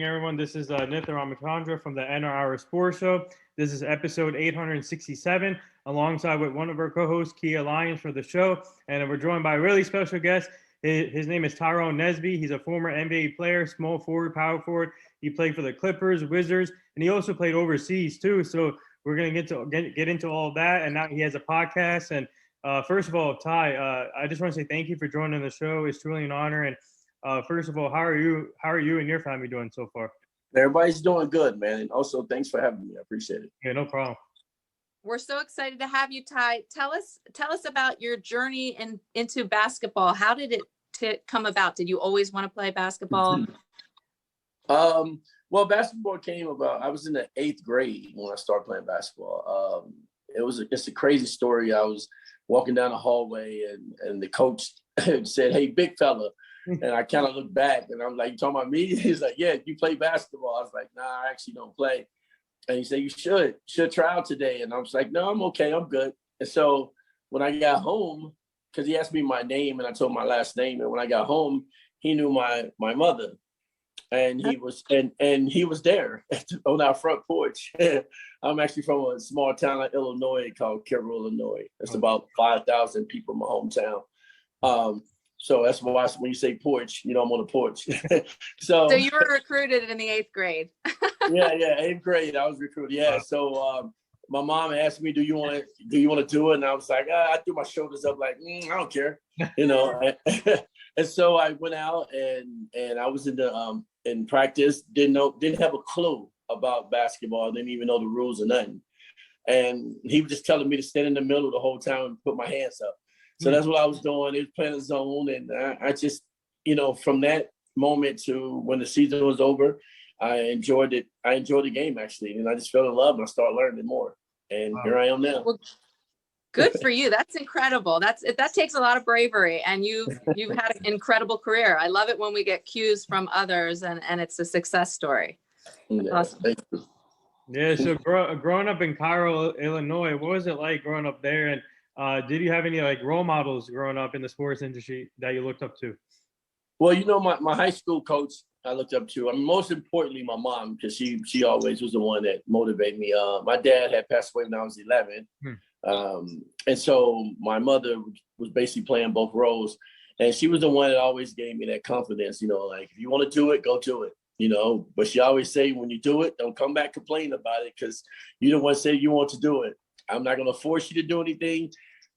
everyone. This is Nitha Ramachandra from the NR Sports Show. This is episode 867, alongside with one of our co-hosts, Kia Lyons, for the show. And we're joined by a really special guest. His name is Tyrone Nesby. He's a former NBA player, small forward, power forward. He played for the Clippers, Wizards, and he also played overseas too. So we're going to get into all of that. And now he has a podcast. And first of all, Ty, I just want to say thank you for joining the show. It's truly an honor. And first of all, how are you and your family doing so far? Everybody's doing good, man. And also, thanks for having me. I appreciate it. Yeah, no problem. We're so excited to have you, Ty. Tell us about your journey into basketball. How did it come about? Did you always want to play basketball? Well, basketball came about. I was in the 8th grade when I started playing basketball. It's a crazy story. I was walking down the hallway and the coach said, "Hey, big fella." And I kind of looked back and I'm like, "You talking about me?" He's like, "Yeah, you play basketball." I was like, "Nah, I actually don't play." And he said, "You should try out today." And I was like, "No, I'm okay. I'm good." And so when I got home, because he asked me my name and I told my last name. And when I got home, he knew my mother. And he was there on our front porch. I'm actually from a small town in Illinois called Carroll, Illinois. It's about 5,000 people in my hometown. So that's why when you say porch, I'm on the porch. So you were recruited in the 8th grade. yeah, 8th grade. I was recruited. Yeah. So my mom asked me, do you want to do it? And I was like, I threw my shoulders up like, I don't care, And so I went out and I was in practice, didn't have a clue about basketball, didn't even know the rules or nothing. And he was just telling me to stand in the middle the whole time and put my hands up. So that's what I was doing. It was playing a zone. And I just, from that moment to when the season was over, I enjoyed it. I enjoyed the game, actually. And I just fell in love and I started learning more. And here I am now. Well, good for you. That's incredible. That takes a lot of bravery. And you've had an incredible career. I love it when we get cues from others and it's a success story. That's awesome. Thank you. Yeah, so growing up in Cairo, Illinois, what was it like growing up there? And did you have any role models growing up in the sports industry that you looked up to? Well, my high school coach I looked up to. I mean, most importantly, my mom, because she always was the one that motivated me. My dad had passed away when I was 11. And so my mother was basically playing both roles. And she was the one that always gave me that confidence, if you want to do it, go do it, But she always say, when you do it, don't come back complaining about it because you don't want to say you want to do it. I'm not going to force you to do anything.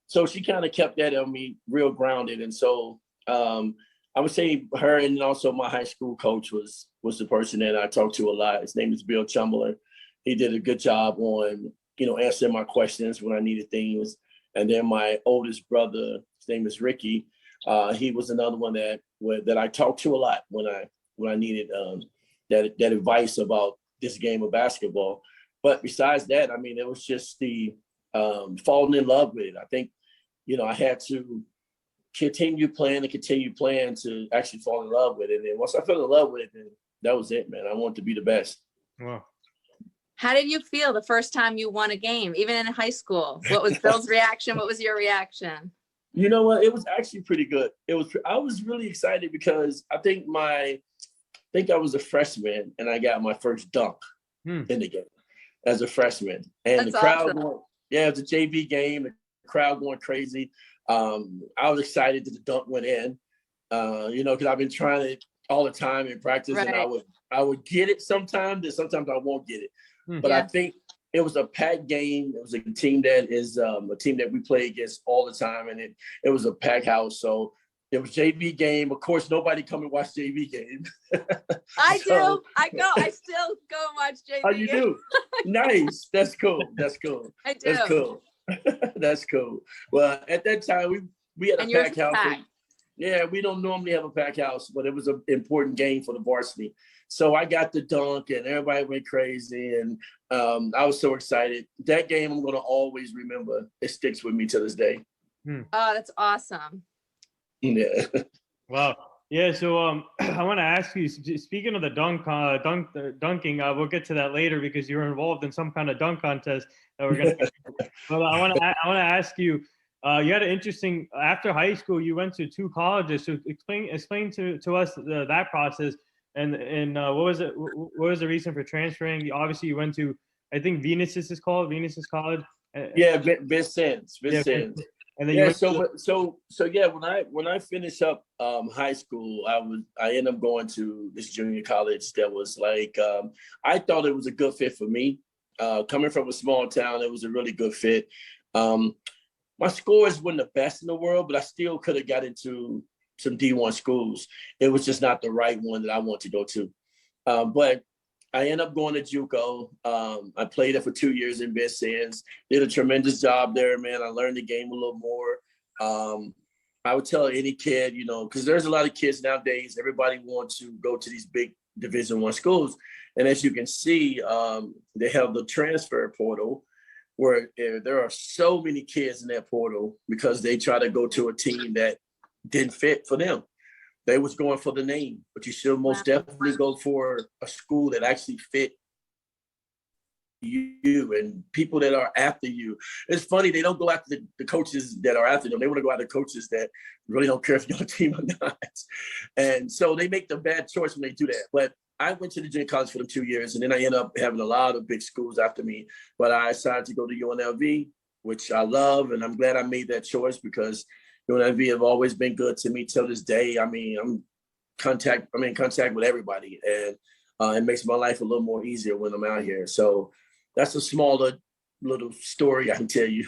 So she kind of kept that on me real grounded. And so I would say her and also my high school coach was the person that I talked to a lot. His name is Bill Chumler. He did a good job on, answering my questions when I needed things. And then my oldest brother, his name is Ricky. He was another one that I talked to a lot when I needed that advice about this game of basketball. But besides that, I mean, it was just the falling in love with it. I think, I had to continue playing to actually fall in love with it. And once I fell in love with it, then that was it, man. I wanted to be the best. Wow. How did you feel the first time you won a game, even in high school? What was Bill's reaction? What was your reaction? You know what? It was actually pretty good. I was really excited because I think I was a freshman and I got my first dunk in the game as a freshman. And That's the crowd awesome. it was a JV game, the crowd going crazy. I was excited that the dunk went in, because I've been trying it all the time in practice, right. And I would get it sometimes, and sometimes I won't get it. But I think it was a packed game. It was a team that we play against all the time, and it was a packed house. So it was JV game. Of course, nobody come and watch JV game. I do. I go. I still go and watch JV. Oh, you do? Nice. That's cool. I do. That's cool. That's cool. Well, at that time, we had a packed house. Yeah, we don't normally have a packed house, but it was an important game for the varsity. So I got the dunk and everybody went crazy. And I was so excited. That game I'm going to always remember. It sticks with me to this day. Oh, that's awesome. Yeah. Wow. Yeah. So I want to ask you, speaking of the dunking, we'll get to that later because you're involved in some kind of dunk contest that we're going to. Well, I want to ask you. You had an interesting, after high school, you went to 2 colleges. So explain to us that process And what was it? What was the reason for transferring? Obviously, you went to, I think Venus College. Yeah, Vincennes. Yeah, and then you Yeah, went so yeah, when I finished up high school, I ended up going to this junior college that was like I thought it was a good fit for me. Coming from a small town, it was a really good fit. My scores weren't the best in the world, but I still could have got into some D1 schools. It was just not the right one that I want to go to. But I ended up going to JUCO. I played it for 2 years in Vincennes. Did a tremendous job there, man. I learned the game a little more. I would tell any kid, you know, because there's a lot of kids nowadays. Everybody wants to go to these big Division I schools, and as you can see, they have the transfer portal, where there are so many kids in that portal because they try to go to a team that didn't fit for them. They was going for the name, but you should most definitely go for a school that actually fit you and people that are after you. It's funny, they don't go after the coaches that are after them. They want to go after coaches that really don't care if you're on a team or not. And so they make the bad choice when they do that. But I went to the junior college for them 2 years, and then I ended up having a lot of big schools after me. But I decided to go to UNLV, which I love, and I'm glad I made that choice because UNLV have always been good to me till this day. I mean, I'm in contact with everybody, and it makes my life a little more easier when I'm out here. So that's a small little story I can tell you.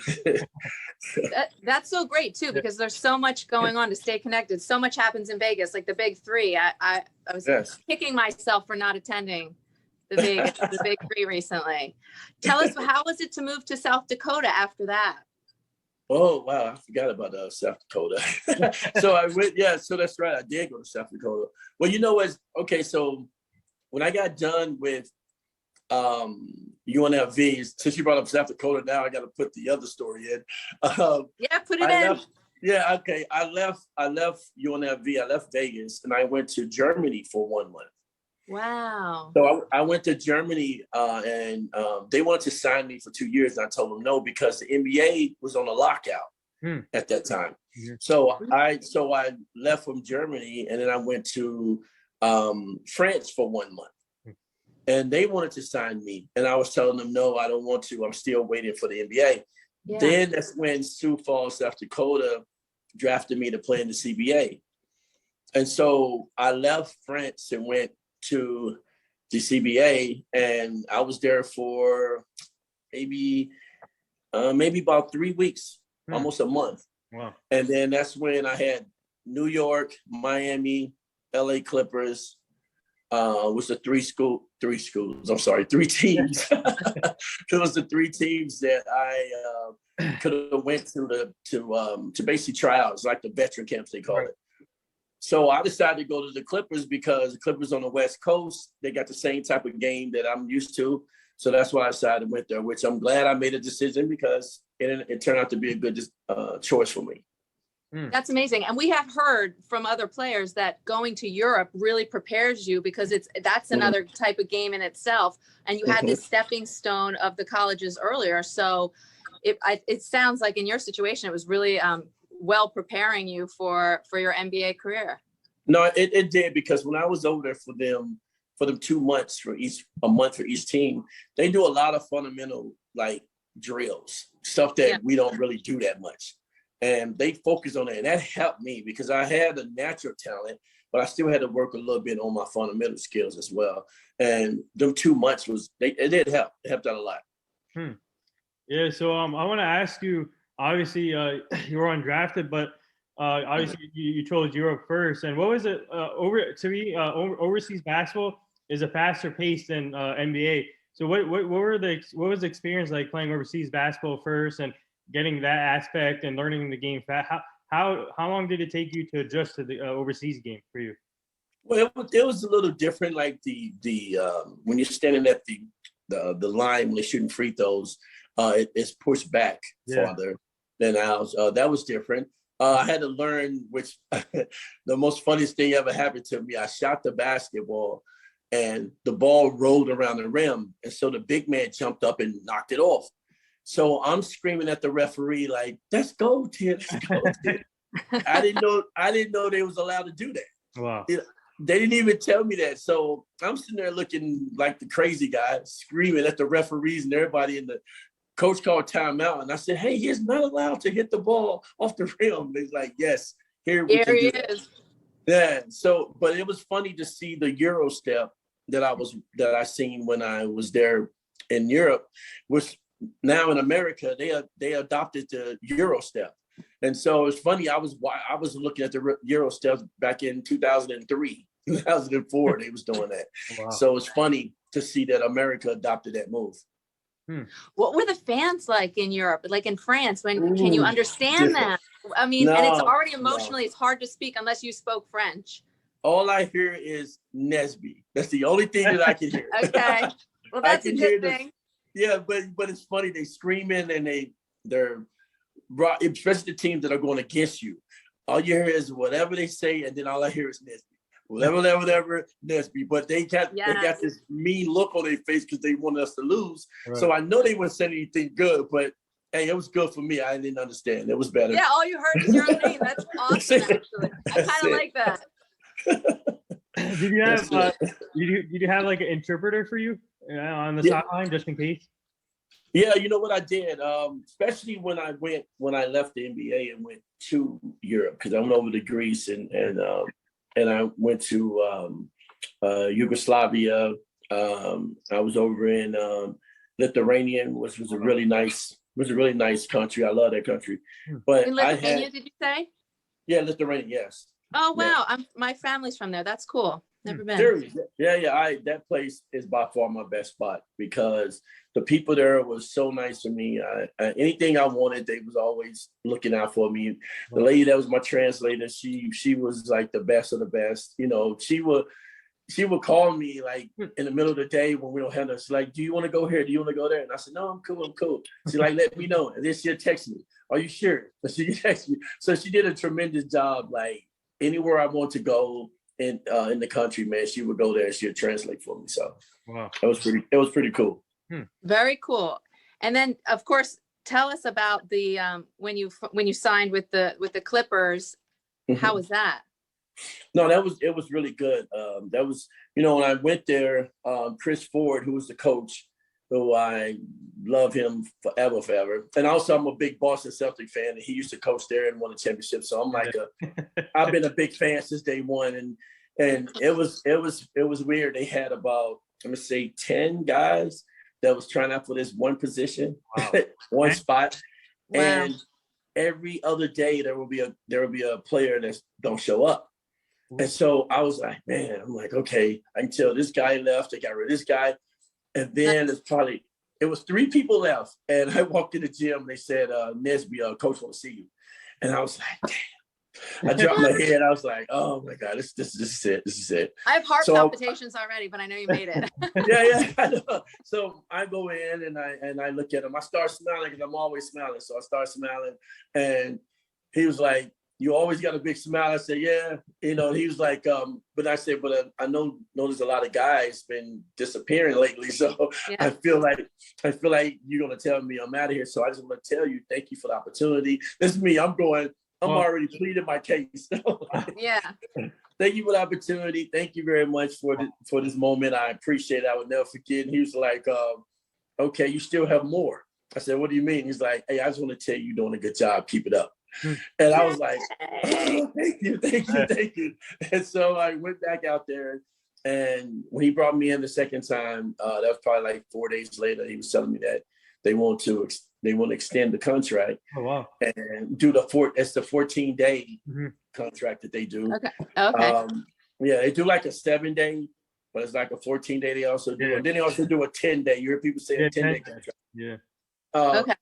That's so great too, because there's so much going on to stay connected. So much happens in Vegas, like the big three. I was kicking myself for not attending the big three recently. Tell us, how was it to move to South Dakota after that? Oh, wow. I forgot about South Dakota. So I went, so that's right. I did go to South Dakota. Well, you know what? Okay, so when I got done with UNLV, since you brought up South Dakota, now I got to put the other story in. Put it in. Okay. I left UNLV. I left Vegas, and I went to Germany for 1 month. Wow. So I went to Germany, and they wanted to sign me for 2 years, and I told them no because the NBA was on a lockout at that time. So I left from Germany, and then I went to France for 1 month, and they wanted to sign me, and I was telling them no, I don't want to. I'm still waiting for the NBA. Yeah. Then that's when Sioux Falls, South Dakota, drafted me to play in the CBA, and so I left France and went to the CBA, and I was there for maybe about 3 weeks, almost a month. Wow. And then that's when I had New York, Miami, LA Clippers, was the three teams. It was the 3 teams that I could have went to basically tryouts, like the veteran camps they call it. So I decided to go to the Clippers because the Clippers on the West Coast, they got the same type of game that I'm used to. So that's why I decided to went there, which I'm glad I made a decision because it turned out to be a good choice for me. That's amazing. And we have heard from other players that going to Europe really prepares you because that's another type of game in itself. And you had this stepping stone of the colleges earlier. So it sounds like in your situation, it was really well preparing you for your NBA career. No, it did, because when I was over there for them 2 months a month for each team, they do a lot of fundamental like drills, stuff that we don't really do that much. And they focus on that. And that helped me because I had a natural talent, but I still had to work a little bit on my fundamental skills as well. And them 2 months it did help. It helped out a lot. Yeah. So I want to ask you, obviously you were undrafted, but obviously you chose Europe first. And what was it overseas basketball is a faster pace than NBA. So what was the experience like playing overseas basketball first and getting that aspect and learning the game fast? How long did it take you to adjust to the overseas game for you? Well, it was a little different. Like the when you're standing at the line when they're shooting free throws, it's pushed back farther than ours. That was different. I had to learn, which the most funniest thing ever happened to me. I shot the basketball, and the ball rolled around the rim, and so the big man jumped up and knocked it off. So I'm screaming at the referee like, "Let's go, Ted! Let's go, Ted!" I didn't know they was allowed to do that. Wow. They didn't even tell me that. So I'm sitting there looking like the crazy guy, screaming at the referees and everybody, and the coach called timeout. And I said, hey, he's not allowed to hit the ball off the rim. He's like, yes, here we can do that. Yeah. So, but it was funny to see the Euro step that I seen when I was there in Europe, which now in America, they adopted the Euro step. And so it's funny, I was looking at the Euro steps back in 2003. 2004, they was doing that. Wow. So it's funny to see that America adopted that move. What were the fans like in Europe, like in France? Can you understand that? I mean, and it's already emotionally, it's hard to speak unless you spoke French. All I hear is Nesby. That's the only thing that I can hear. Okay, well, that's a good thing. Yeah, but it's funny. They screaming and they're especially the teams that are going against you. All you hear is whatever they say, and then all I hear is Nesby. Whatever, Nesby. But they got this mean look on their face because they wanted us to lose. Right. So I know they wouldn't say anything good, but hey, it was good for me. I didn't understand. It was better. Yeah, all you heard is your own name. That's awesome, actually. I kind of like that. Did you have like an interpreter for you on the sideline just in case? Yeah, you know what I did, especially when I left the NBA and went to Europe, because I went over to Greece and I went to Yugoslavia. I was over in Lithuania, which was a really nice country. I love that country. But in Lithuania, did you say? Yeah, Lithuania, yes. Oh wow, yeah. My family's from there. That's cool. Never been. Serious. Yeah. That place is by far my best spot because the people there was so nice to me. Anything I wanted, they was always looking out for me. The lady that was my translator, she was like the best of the best. You know, she would call me like in the middle of the day when we don't have us. Like, do you want to go here? Do you want to go there? And I said, no, I'm cool. She like, let me know. And then she'll text me. Are you sure? So she text me. So she did a tremendous job. Like anywhere I want to go in the country, man, she would go there and she would translate for me. So wow, it was pretty cool. Very cool. And then of course, tell us about the when you signed with the Clippers. How was that? No, it was really good. That was, when I went there, Chris Ford, who was the coach, who I love him forever. And also I'm a big Boston Celtic fan, and he used to coach there and won a championship. So I'm like I've been a big fan since day one. And it was weird. They had about, I'm gonna say 10 guys that was trying out for this one position, one spot. Wow. And every other day there will be a player that don't show up. And so I was like, man, I'm like, okay, I can tell this guy left, they got rid of this guy. And then it was 3 people left. And I walked in the gym, they said, Nesby, coach want to see you. And I was like, damn. I dropped my head. I was like, oh my God, this is it. This is it. I have heart palpitations already, but I know you made it. Yeah, I know. So I go in and I look at him. I start smiling because I'm always smiling. So I start smiling. And he was like, you always got a big smile. I said, yeah. He was like, but I said, but I know there's a lot of guys been disappearing lately. So yeah. I feel like you're going to tell me I'm out of here. So I just want to tell you, thank you for the opportunity. This is me. I'm already pleading my case. Yeah. Thank you for the opportunity. Thank you very much for this moment. I appreciate it. I would never forget. And he was like, okay, you still have more. I said, what do you mean? He's like, hey, I just want to tell you you're doing a good job. Keep it up. And I was like, oh, thank you. And so I went back out there, and when he brought me in the second time, that was probably like 4 days later, he was telling me that they want to extend the contract. Oh, wow. And do it's the 14-day contract that they do. Okay. Yeah, they do like a 7-day, but it's like a 14-day they also do. Yeah. And then they also do a 10-day. You hear people say a 10-day contract. Yeah. Okay.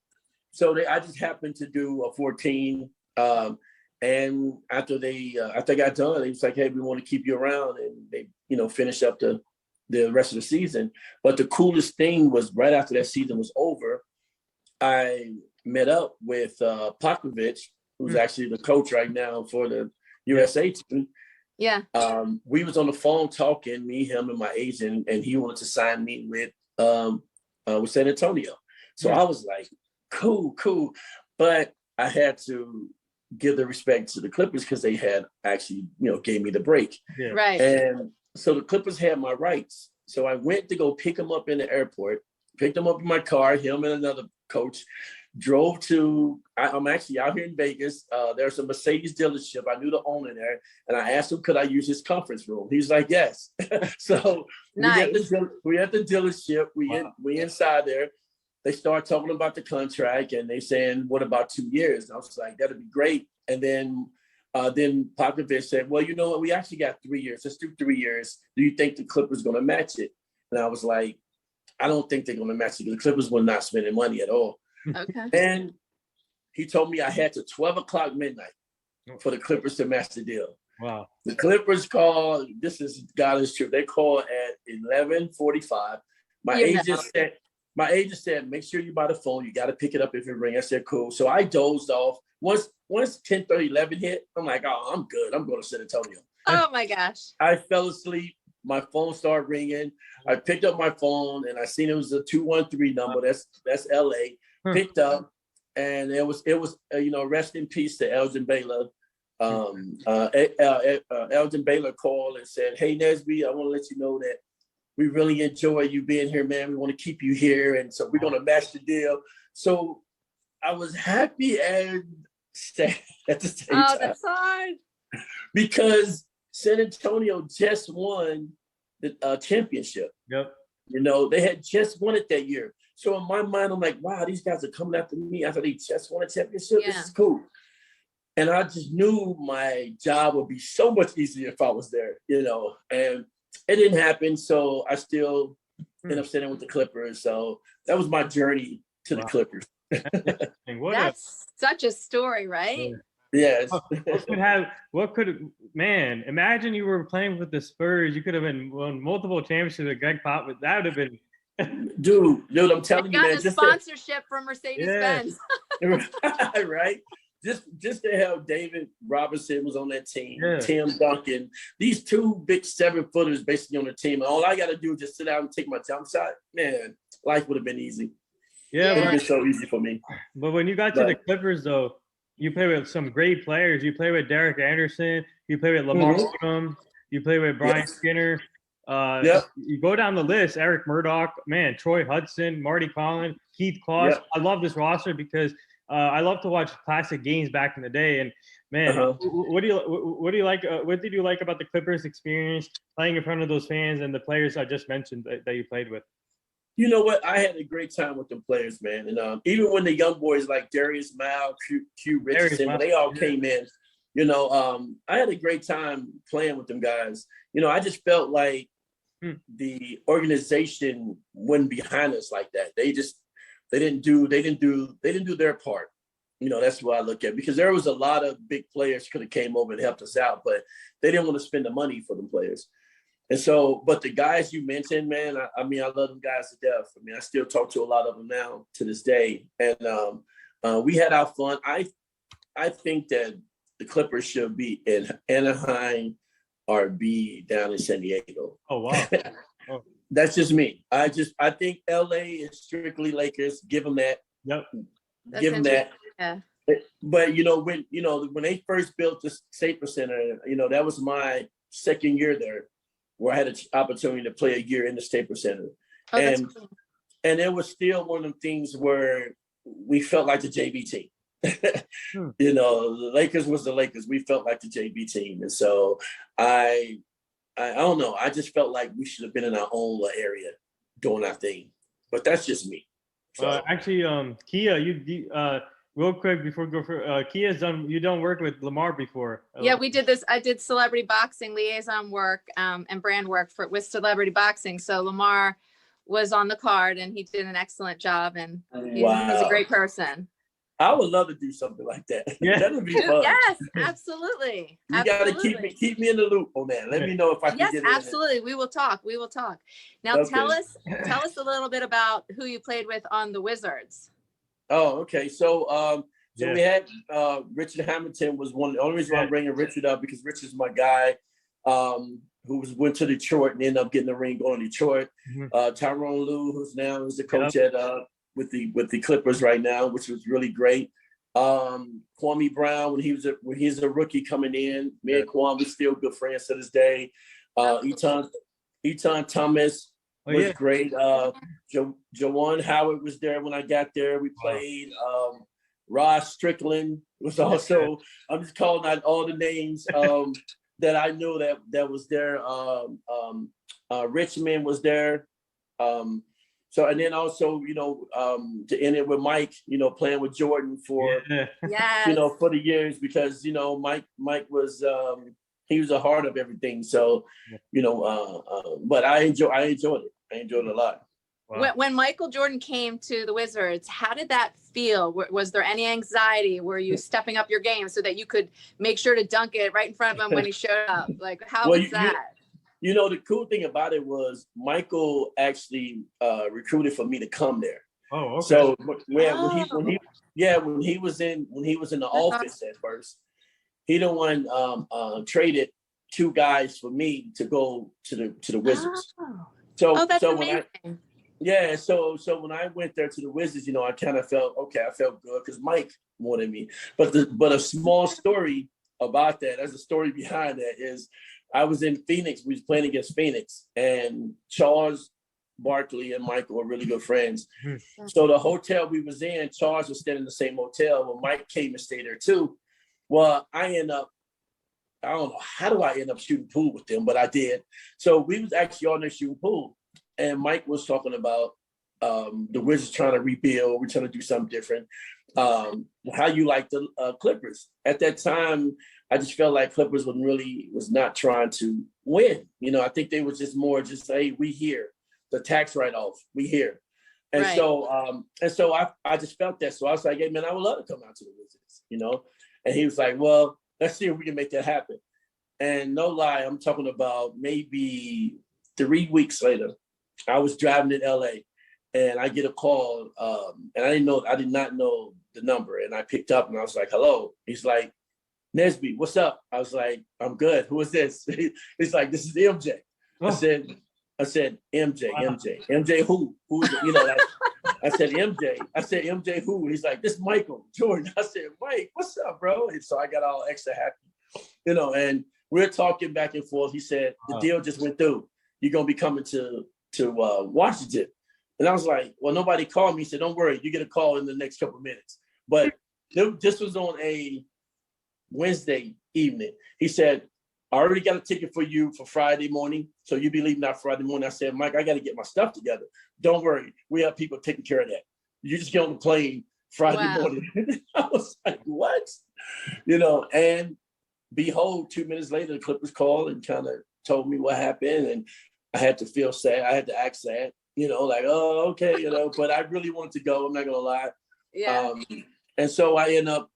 So I just happened to do a 14, and after I got done, it was like, hey, we want to keep you around, and they, finish up the rest of the season. But the coolest thing was right after that season was over, I met up with Popovich, who's actually the coach right now for the USA team. Yeah. We was on the phone talking, me, him, and my agent, and he wanted to sign me with San Antonio. So I was like, cool. But I had to give the respect to the Clippers because they had actually, gave me the break. Yeah. Right. And so the Clippers had my rights. So I went to go pick him up in the airport, picked him up in my car, him and another coach, drove to, I'm actually out here in Vegas. There's a Mercedes dealership. I knew the owner there. And I asked him, could I use his conference room? He's like, yes. So Nice. we at the dealership. We inside there. They start talking about the contract and they saying, what about 2 years? And I was like, that'd be great. And then Popovich said, well, you know what? We actually got 3 years. Let's do 3 years. Do you think the Clippers going to match it? And I was like, I don't think they're going to match it. The Clippers were not spending money at all. Okay. And he told me I had to 12 o'clock midnight for the Clippers to match the deal. Wow. The Clippers called, this is God is true. They called at 11:45. My agent said, make sure you buy the phone. You got to pick it up if it rings. I said, cool. So I dozed off. Once 10:30, 11 hit, I'm like, oh, I'm good. I'm going to San Antonio. Oh my gosh. I fell asleep. My phone started ringing. I picked up my phone and I seen it was a 213 number. That's LA. Picked up, and it was rest in peace to Elgin Baylor. Elgin Baylor called and said, hey, Nesby, I want to let you know that we really enjoy you being here, man. We want to keep you here. And so we're going to match the deal. So I was happy and sad at the same time. Oh, that's hard. Because San Antonio just won the championship. Yep. They had just won it that year. So in my mind, I'm like, wow, these guys are coming after me after they just won a championship. Yeah. This is cool. And I just knew my job would be so much easier if I was there, and it didn't happen. So I still ended up sitting with the Clippers. So that was my journey to the Clippers. That's such a story, right? Yes. Imagine you were playing with the Spurs. You could have won multiple championships with Greg Pop. That would have been. Dude, I'm telling you, man. Got a sponsorship from Mercedes-Benz. Right? Just to have David Robinson was on that team, Tim Duncan, these two big 7-footers basically on the team. All I got to do is just sit down and take my jump shot. Man, life would have been easy. Yeah, it would have been so easy for me. But when you got to the Clippers, though, you play with some great players. You play with Derek Anderson. You play with Lamar Odom. You play with Brian Skinner. You go down the list, Eric Murdoch, man, Troy Hudson, Marty Collin, Keith Kloss. I love this roster because I love to watch classic games back in the day. And man, what did you like about the Clippers experience playing in front of those fans and the players I just mentioned that you played with? You know what? I had a great time with the players, man. And even when the young boys like Darius Mile, Q Richardson, when they all came in, I had a great time playing with them guys. I just felt like the organization went behind us like that. They didn't do their part. That's what I look at, because there was a lot of big players could have came over and helped us out, but they didn't want to spend the money for them players. And so, but the guys you mentioned, man, I love them guys to death. I still talk to a lot of them now to this day. And we had our fun. I think that the Clippers should be in Anaheim or be down in San Diego. Oh, wow. Oh. That's just me. I think LA is strictly Lakers. Give them that. Yep. Give them that. Yeah. But when they first built the Staples Center, that was my second year there, where I had an opportunity to play a year in the Staples Center. Oh, and cool. And it was still one of the things where we felt like the JV team. The Lakers was the Lakers. We felt like the JV team. And so I don't know. I just felt like we should have been in our own little area doing our thing. But that's just me. So. Actually, Kia, you real quick before we go for Kia's you done work with Lamar before. Yeah, we did this. I did celebrity boxing liaison work and brand work with celebrity boxing. So Lamar was on the card and he did an excellent job, and he's a great person. I would love to do something like that. Yeah. That would be fun. Yes, absolutely. You got to keep me in the loop on that. Let me know if I can get in. Yes, absolutely. We will talk. Now tell us a little bit about who you played with on the Wizards. Oh, okay. So we had Richard Hamilton was one. The only reason why I'm bringing Richard up because Richard's my guy who went to Detroit and ended up getting the ring going to Detroit. Tyrone Lue, who's now is the coach at with the Clippers right now, which was really great. Kwame Brown when he's a rookie coming in. Me and Kwame still good friends to this day. Eton Thomas was great. Jawan Howard was there when I got there. We played. Ross Strickland was also. I'm just calling out all the names that I know that was there. Richmond was there. So, and then also, to end it with Mike, playing with Jordan for, for the years, because, Mike was, he was a heart of everything. So, but I enjoyed it. I enjoyed it a lot. Wow. When Michael Jordan came to the Wizards, how did that feel? Was there any anxiety? Were you stepping up your game so that you could make sure to dunk it right in front of him when he showed up? Like, how was that? The cool thing about it was Michael actually recruited for me to come there. Oh, okay. So when he was in the office at first, he the one traded 2 guys for me to go to the Wizards. Oh, that's amazing. So when I went there to the Wizards, I kind of felt okay. I felt good because Mike wanted me. But a small story about that, there's a story behind that, is I was in Phoenix. We was playing against Phoenix, and Charles Barkley and Michael were really good friends. Mm-hmm. So the hotel we was in, Charles was staying in the same hotel. Well, Mike came and stayed there too. Well, I don't know how do I end up shooting pool with them, but I did. So we was actually on there shooting pool, and Mike was talking about the Wizards trying to rebuild. We're trying to do something different. How you like the Clippers. At that time, I just felt like Clippers was not trying to win. I think they was just more hey, we here. The tax write-off, we here. And right. So I just felt that. So I was like, hey man, I would love to come out to the Wizards, And he was like, well, let's see if we can make that happen. And no lie, I'm talking about maybe 3 weeks later, I was driving in LA and I get a call, and I did not know the number. And I picked up and I was like, hello. He's like, Nesby, what's up? I was like, I'm good. Who is this? He's like, this is MJ. Oh. I said, MJ, wow. MJ who? Who's I said, MJ. I said, MJ who? He's like, this is Michael Jordan. I said, Mike, what's up, bro? And so I got all extra happy, and we're talking back and forth. He said, the deal just went through. You're going to be coming to Washington. And I was like, well, nobody called me. He said, don't worry, you get a call in the next couple of minutes. But this was on a Wednesday evening. He said, I already got a ticket for you for Friday morning. So you'll be leaving out Friday morning. I said, Mike, I got to get my stuff together. Don't worry. We have people taking care of that. You just get on the plane Friday morning. I was like, what? And behold, 2 minutes later, the Clippers called and kind of told me what happened. And I had to feel sad. I had to act sad, like, oh, okay, but I really wanted to go. I'm not going to lie. Yeah. And so I end up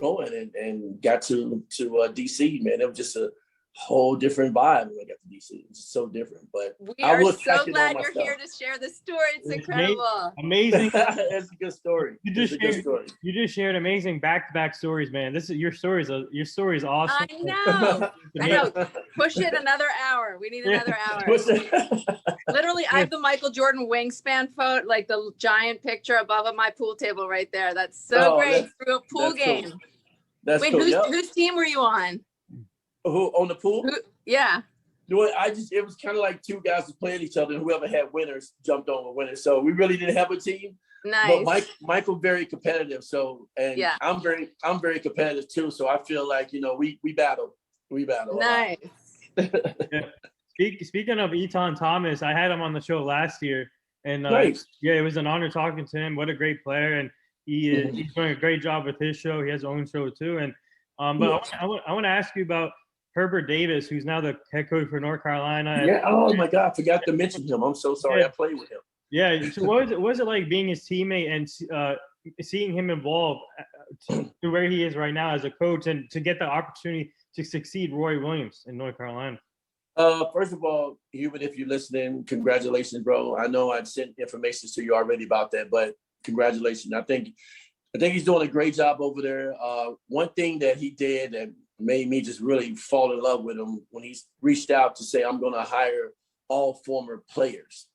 going and got to DC, man. It was just a whole different vibe when I got to DC. It's so different, but we are so glad you're here to share the story. It's incredible. Amazing. That's a good story. You just shared amazing back-to-back stories, man. Your story is awesome. I know. Push it another hour. We need another hour. Literally, I have the Michael Jordan wingspan photo, like the giant picture above my pool table right there. That's so great through a pool game. Cool. That's Wait, cool. whose team were you on? Who on the pool? Yeah. It was kind of like 2 guys who playing each other, and whoever had winners jumped on with winners. So we really didn't have a team. Nice. But Michael very competitive. So I'm very competitive too. So I feel like we battle. We battle. Nice. Speaking of Eton Thomas, I had him on the show last year, and nice. It was an honor talking to him. What a great player, and he's doing a great job with his show. He has his own show too, and but I want to ask you about Herbert Davis, who's now the head coach for North Carolina. Yeah. Oh my God, I forgot to mention him. I'm so sorry. I played with him. Yeah. So what was it like being his teammate and seeing him evolve to where he is right now as a coach, and to get the opportunity to succeed Roy Williams in North Carolina? First of all, Hubert, if you're listening, congratulations, bro. I know I'd sent information to you already about that, but congratulations. I think he's doing a great job over there. One thing that he did that made me just really fall in love with him when he reached out to say, I'm going to hire all former players.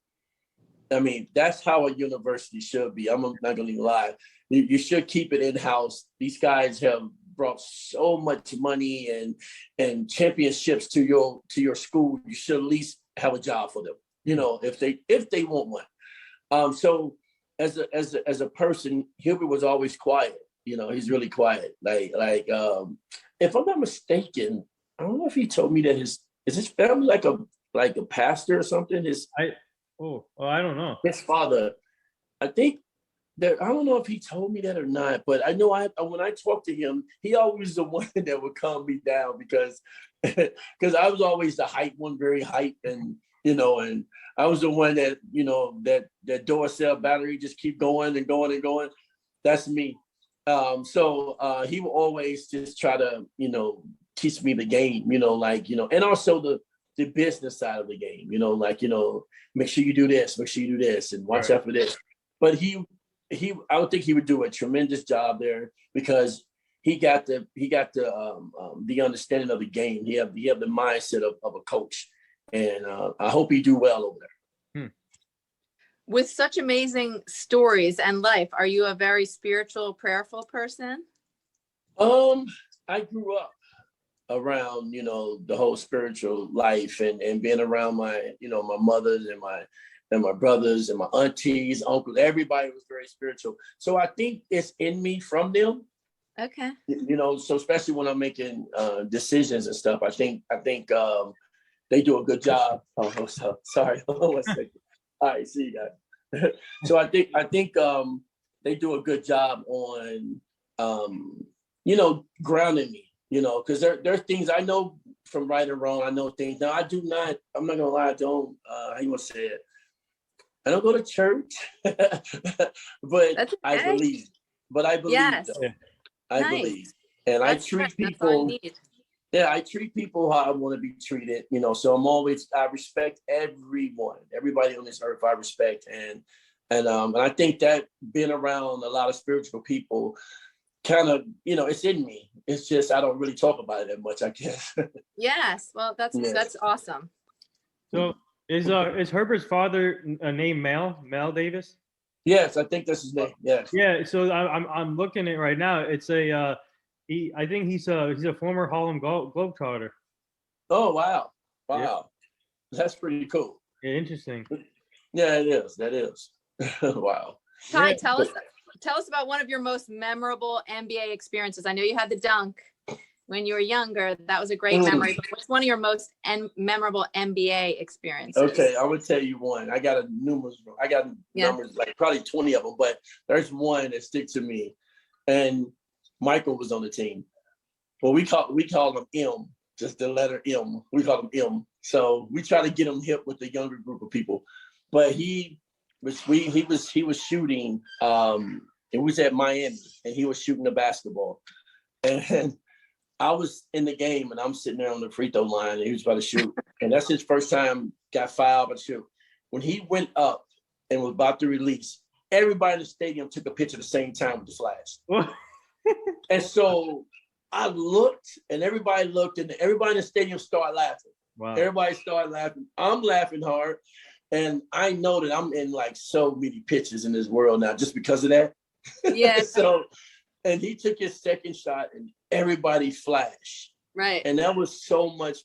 I mean, that's how a university should be. I'm not gonna even lie. You should keep it in-house. These guys have brought so much money and championships to your school. You should at least have a job for them, if they want one. So as a person, Herbert was always quiet. He's really quiet. If I'm not mistaken, I don't know if he told me that is his family like a pastor or something. I don't know. His father, I think that, I don't know if he told me that or not, but I know when I talked to him, he always the one that would calm me down because I was always the hype one, very hype, and I was the one that that door cell battery just keep going and going and going. That's me. So he will always just try to teach me the game, and also the business side of the game, make sure you do this, make sure you do this, and watch out for this. But I would think he would do a tremendous job there because he got the understanding of the game. He have the mindset of a coach, and I hope he do well over there. With such amazing stories and life, are you a very spiritual, prayerful person? I grew up around the whole spiritual life and being around my my mothers and my brothers and my aunties, uncles. Everybody was very spiritual, so I think it's in me from them. Okay. So especially when I'm making decisions and stuff, I think they do a good job. Sorry. One second. All right, see you guys. So I think they do a good job on grounding me. Because there are things I know from right or wrong. I know things. Now I'm not gonna lie, I don't how you want to say it? I don't go to church, but I believe. But I believe. Yes. Though. I believe. And I treat people. Yeah, I treat people how I want to be treated, so I respect everyone, everybody on this earth I respect. And I think that being around a lot of spiritual people kind of, it's in me. It's just, I don't really talk about it that much, I guess. Yes. Well, that's awesome. So is Herbert's father named Mel Davis? Yes, I think that's his name. Yes. Yeah. So I'm looking at it right now. It's I think he's a former Harlem Globetrotter. Oh, wow. Yeah. That's pretty cool. Yeah, interesting. Yeah, it is. That is. Wow. Ty, tell us about one of your most memorable NBA experiences. I know you had the dunk when you were younger. That was a great memory. But what's one of your most memorable NBA experiences? Okay, I would tell you one. I got numbers, like probably 20 of them, but there's one that sticks to me. And Michael was on the team. Well, we call him M, just the letter M. We call him M. So we try to get him hip with the younger group of people. But he was shooting. It was at Miami, and he was shooting the basketball. And I was in the game, and I'm sitting there on the free throw line, and he was about to shoot. And that's his first time got fouled by the shoot. When he went up and was about to release, everybody in the stadium took a picture at the same time with the flash. And so I looked, and everybody looked, and everybody in the stadium started laughing. Wow. Everybody started laughing. I'm laughing hard. And I know that I'm in like so many pictures in this world now just because of that. Yeah. So, and he took his second shot and everybody flashed. Right. And that was so much,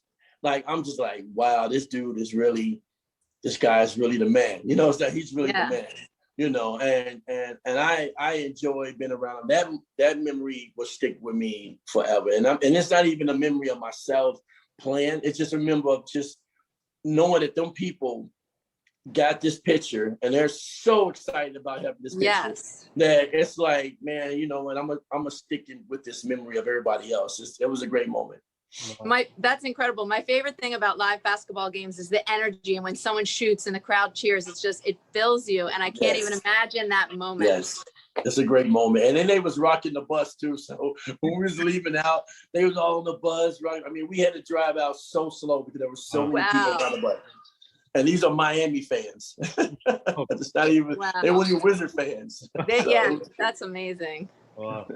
like, I'm just like, wow, this guy is really the man. It's like he's really the man. And I enjoy being around him. That memory will stick with me forever. And it's not even a memory of myself playing. It's just a memory of just knowing that them people got this picture and they're so excited about having this picture. Yes. That it's like, man, and I'm sticking with this memory of everybody else. It was a great moment. That's incredible. My favorite thing about live basketball games is the energy, and when someone shoots and the crowd cheers, it fills you, and I can't even imagine that moment. Yes. It's a great moment. And then they was rocking the bus too. So when we was leaving out, they was all on the bus, right? I mean, we had to drive out so slow because there were so many people on the bus. And these are Miami fans. It's not even, they weren't even Wizard fans. Yeah, that's amazing. Wow.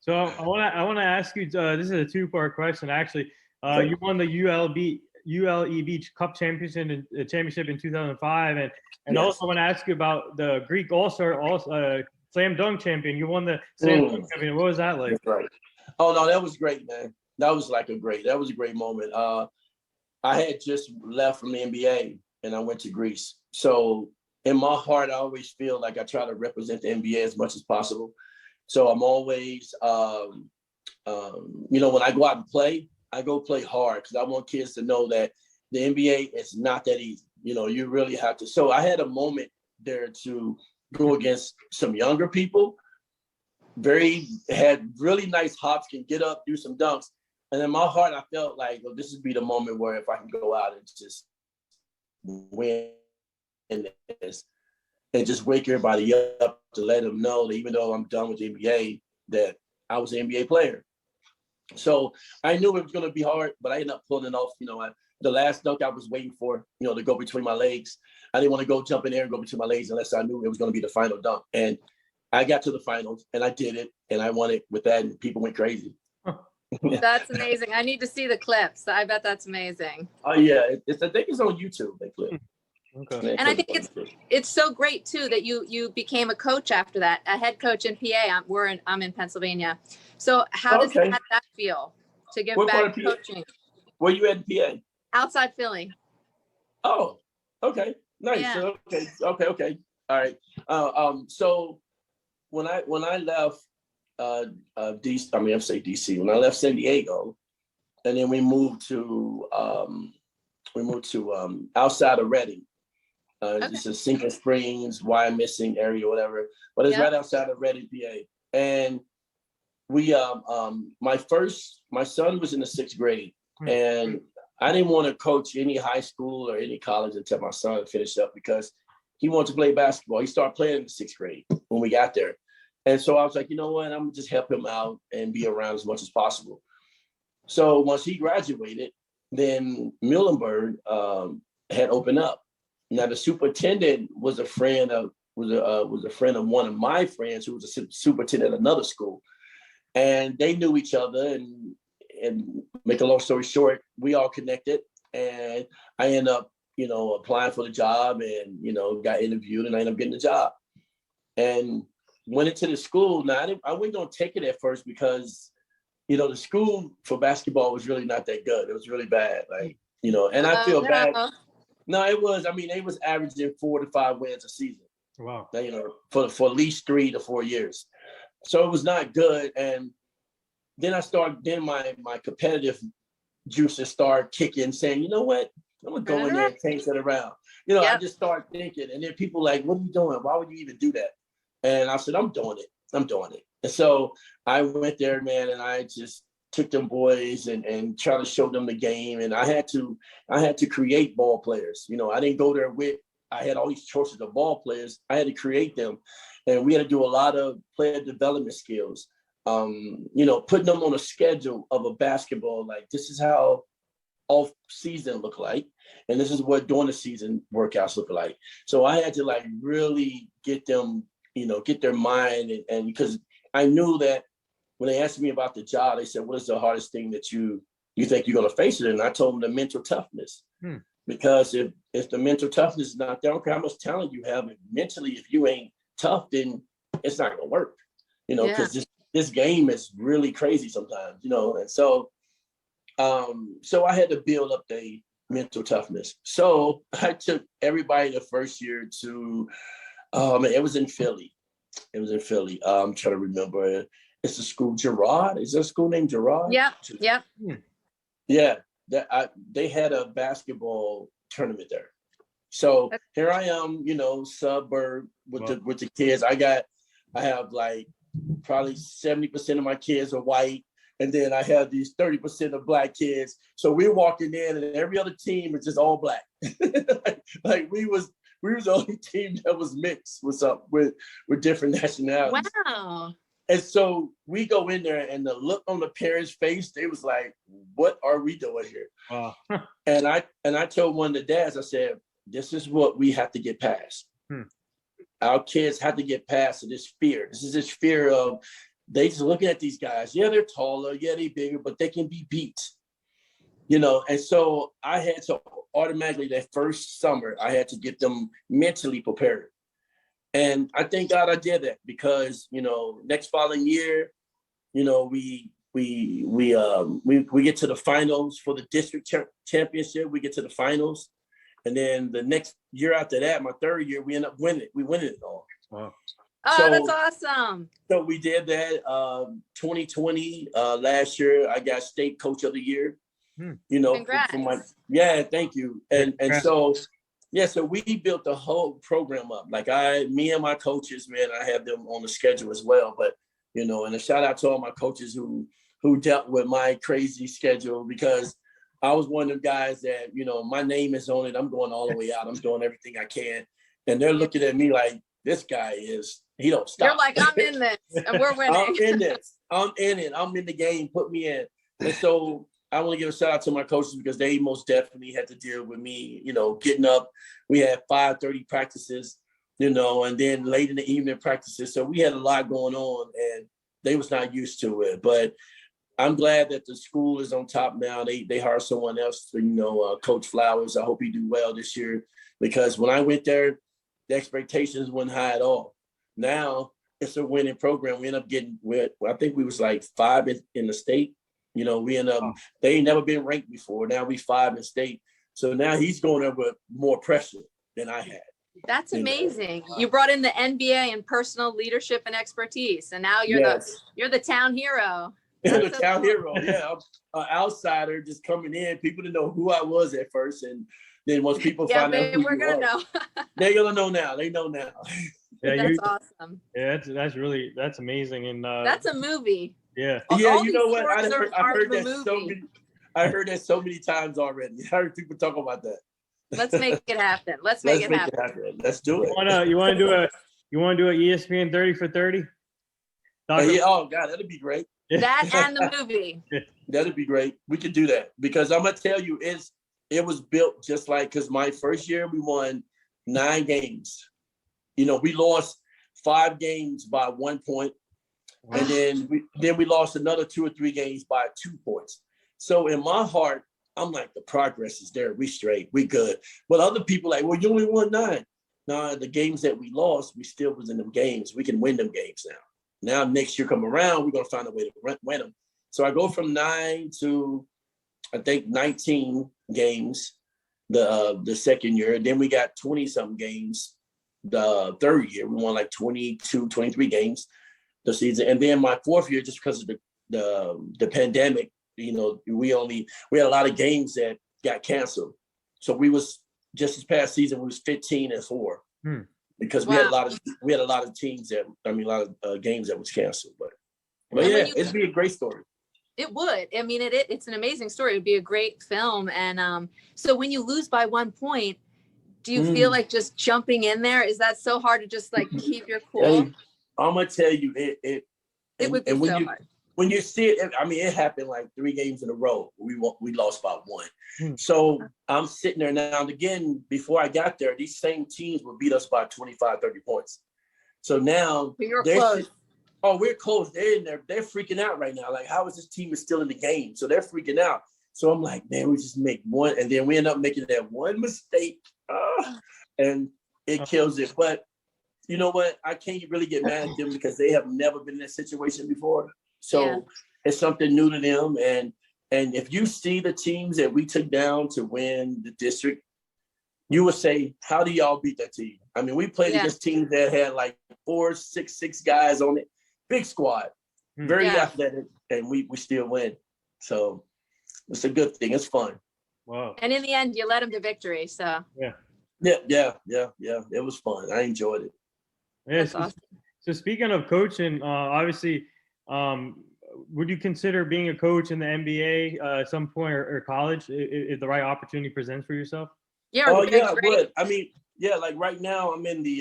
So I want to ask you, this is a two-part question, actually. You won the ULEB Cup championship in 2005, and also want to ask you about the Greek AllStar slam dunk champion. You won the slam dunk champion. What was that like? That's right. Oh no, that was great, man. That was a great moment. I had just left from the NBA and I went to Greece. So in my heart, I always feel like I try to represent the NBA as much as possible. So I'm always, when I go out and play, I go play hard because I want kids to know that the NBA is not that easy. You really have to. So I had a moment there to go against some younger people, had really nice hops, can get up, do some dunks. And in my heart, I felt like, well, this would be the moment where if I can go out and just win this and just wake everybody up to let them know that even though I'm done with the NBA, that I was an NBA player. So I knew it was going to be hard, but I ended up pulling it off. The last dunk I was waiting for, to go between my legs. I didn't want to go jump in there and go between my legs unless I knew it was going to be the final dunk. And I got to the finals and I did it and I won it with that and people went crazy. That's amazing. I need to see the clips. I bet that's amazing. Oh yeah, I think it's on YouTube. They clip. Okay. And I think it's so great too that you became a coach after that, a head coach in PA. I'm in Pennsylvania. So how does that feel to give back to coaching? Where you at in PA? Outside Philly. Oh, okay, nice. Yeah. Okay. All right. So when I left DC, DC. When I left San Diego, and then we moved to outside of Reading. It's a Sinking Springs, Wyomissing area, whatever. But it's right outside of Reading, PA. And we, my son was in the 6th grade, and I didn't want to coach any high school or any college until my son finished up because he wanted to play basketball. He started playing in the 6th grade when we got there. And so I was like, you know what, I'm gonna just help him out and be around as much as possible. So once he graduated, then Muhlenberg had opened up. Now the superintendent was a friend of one of my friends who was a superintendent at another school, and they knew each other. And make a long story short, we all connected, and I ended up, applying for the job, and got interviewed, and I ended up getting the job, and went into the school. Now I wasn't gonna take it at first because, the school for basketball was really not that good. It was really bad, and I feel bad. No, it was. I mean, they was averaging 4 to 5 wins a season. Wow. For at least 3 to 4 years. So it was not good. And then my competitive juices start kicking, saying, you know what? I'm gonna go in there and change it around. I just start thinking, and then people like, what are you doing? Why would you even do that? And I said, I'm doing it. And so I went there, man, and I just took them boys and try to show them the game. And I had to create ball players. I didn't go there I had all these choices of ball players. I had to create them. And we had to do a lot of player development skills. Putting them on a schedule of a basketball, like this is how off season look like. And this is what during the season workouts look like. So I had to really get them, get their mind. And because I knew that when they asked me about the job, they said, what is the hardest thing that you think you're going to face it? And I told them the mental toughness. Because if the mental toughness is not there, I don't care how much talent you have, mentally, if you ain't tough, then it's not going to work, because this game is really crazy sometimes, and so I had to build up the mental toughness. So I took everybody the first year to, it was in Philly. I'm trying to remember. It's a school, Girard. Is there a school named Girard? Yeah. Yeah. They had a basketball tournament there. So here I am, suburb with the kids. I have like probably 70% of my kids are white. And then I have these 30% of black kids. So we're walking in and every other team is just all black. like we was the only team that was mixed with different nationalities. Wow. And so we go in there and the look on the parents' face, they was like, what are we doing here? Wow. and I told one of the dads, I said, this is what we have to get past. Our kids have to get past this fear. This is this fear of they just looking at these guys. Yeah, they're taller. Yeah, they're bigger, but they can be beat. And so I had to automatically that first summer, I had to get them mentally prepared. And I thank God I did that because, next following year, we get to the finals for the district championship. We get to the finals. And then the next year after that, my third year, we end up winning it. We win it all. Wow. Oh, that's awesome. So we did that. 2020, last year, I got state coach of the year. Congrats. Thank you. And so we built the whole program up. Like me and my coaches, man, I have them on the schedule as well. But, and a shout out to all my coaches who dealt with my crazy schedule, because I was one of them guys that, my name is on it. I'm going all the way out. I'm doing everything I can. And they're looking at me like, this guy he don't stop. You're like, I'm in this and we're winning. I'm in this. I'm in it. I'm in the game. Put me in. And so I want to give a shout out to my coaches because they most definitely had to deal with me, getting up. We had 5:30 practices, and then late in the evening practices. So we had a lot going on and they was not used to it. But I'm glad that the school is on top now. They hired someone else, Coach Flowers. I hope he do well this year, because when I went there, the expectations weren't high at all. Now it's a winning program. We end up getting, I think we was like 5 in the state. We end up, they ain't never been ranked before. Now we 5 in state. So now he's going there with more pressure than I had. That's amazing. You brought in the NBA and personal leadership and expertise, and now you're the town hero. You're the town hero. Yeah, I'm an outsider just coming in. People didn't know who I was at first, and then once people find out who we're gonna know. They're gonna know now. They know now. Yeah, that's awesome. Yeah, that's amazing, and that's a movie. Yeah. Yeah, you know what? I heard that so many times already. I heard people talk about that. Let's make it happen. Let's make it happen. Let's do it. You want to do an ESPN 30 for 30? Oh God, that'd be great. That and the movie. That'd be great. We could do that, because I'm gonna tell you, it was built just like, because my first year we won 9 games. We lost 5 games by 1 point. And then we lost another 2 or 3 games by 2 points. So in my heart, I'm like, the progress is there. We straight. We good. But other people like, well, you only won 9. No, the games that we lost, we still was in them games. We can win them games now. Now next year come around, we're going to find a way to win them. So I go from 9 to, I think, 19 games the second year. Then we got 20-something games the third year. We won like 22, 23 games the season. And then my fourth year, just because of the pandemic, we had a lot of games that got canceled. So we was, just this past season, we was 15-4 because we had a lot of teams a lot of games that was canceled. But yeah, it'd be a great story. It would. I mean, it's an amazing story. It'd be a great film. And so when you lose by 1 point, do you feel like just jumping in there? Is that so hard to just like keep your cool? I'm gonna tell you, it would be so hard. When you see it, it happened like 3 games in a row. We lost by 1. So I'm sitting there now, and again, before I got there, these same teams would beat us by 25, 30 points. So now you're close. We're close. They're in there. They're freaking out right now. Like, how is this team still in the game? So they're freaking out. So I'm like, man, we just make one, and then we end up making that one mistake, and it kills it. But you know what? I can't really get mad at them because they have never been in that situation before. So it's something new to them. And if you see the teams that we took down to win the district, you would say, how do y'all beat that team? I mean, we played against teams that had like 4, 6 guys on it. Big squad, very athletic, and we still win. So it's a good thing. It's fun. Wow. And in the end, you led them to victory. So yeah. It was fun. I enjoyed it. Yeah. So speaking of coaching, obviously, would you consider being a coach in the NBA at some point, or college, if the right opportunity presents for yourself? Yeah. Oh yeah, I would. I mean, yeah, like right now I'm in the